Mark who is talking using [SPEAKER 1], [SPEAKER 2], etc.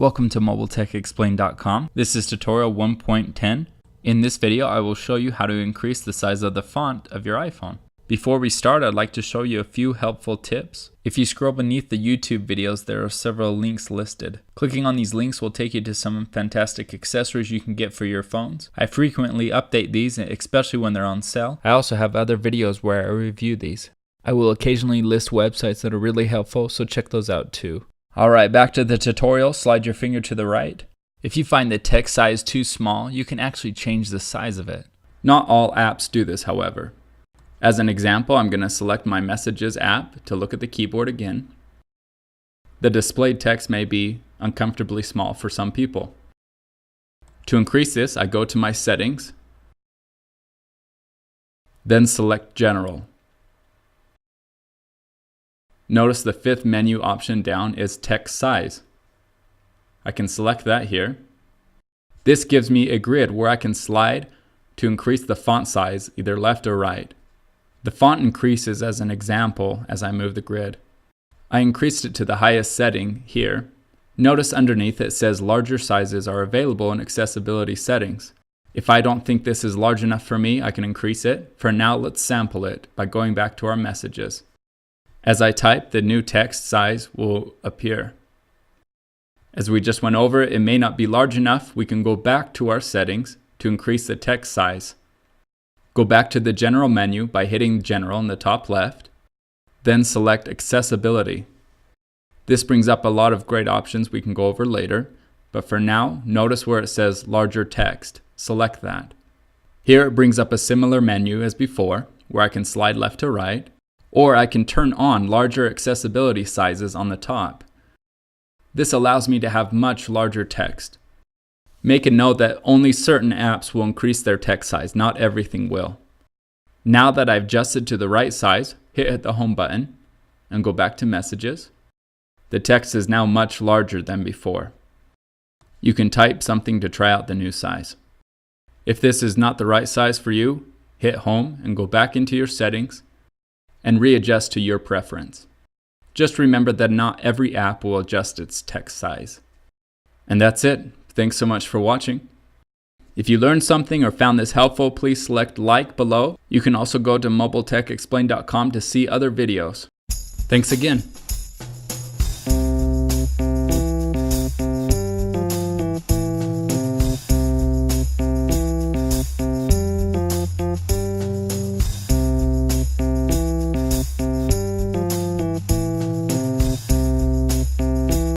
[SPEAKER 1] Welcome to MobileTechExplained.com. This is tutorial 1.10. In this video, I will show you how to increase the size of the font of your iPhone. Before we start, I'd like to show you a few helpful tips. If you scroll beneath the YouTube videos, there are several links listed. Clicking on these links will take you to some fantastic accessories you can get for your phones. I frequently update these, especially when they're on sale. I also have other videos where I review these. I will occasionally list websites that are really helpful, so check those out too. Alright, back to the tutorial. Slide your finger to the right. If you find the text size too small, you can actually change the size of it. Not all apps do this, however. As an example, I'm going to select my Messages app to look at the keyboard again. The displayed text may be uncomfortably small for some people. To increase this, I go to my settings, then select General. Notice the fifth menu option down is text size. I can select that here. This gives me a grid where I can slide to increase the font size either left or right. The font increases as an example as I move the grid. I increased it to the highest setting here. Notice underneath it says larger sizes are available in accessibility settings. If I don't think this is large enough for me, I can increase it. For now, let's sample it by going back to our messages. As I type, the new text size will appear. As we just went over, it may not be large enough. We can go back to our settings to increase the text size. Go back to the General menu by hitting General in the top left, then select Accessibility. This brings up a lot of great options we can go over later, but for now, notice where it says Larger Text. Select that. Here it brings up a similar menu as before, where I can slide left to right, or I can turn on larger accessibility sizes on the top. This allows me to have much larger text. Make a note that only certain apps will increase their text size, not everything will. Now that I've adjusted to the right size, hit the home button and go back to messages. The text is now much larger than before. You can type something to try out the new size. If this is not the right size for you, hit home and go back into your settings and readjust to your preference. Just remember that not every app will adjust its text size. And that's it. Thanks so much for watching. If you learned something or found this helpful, please select like below. You can also go to MobileTechExplained.com to see other videos. Thanks again.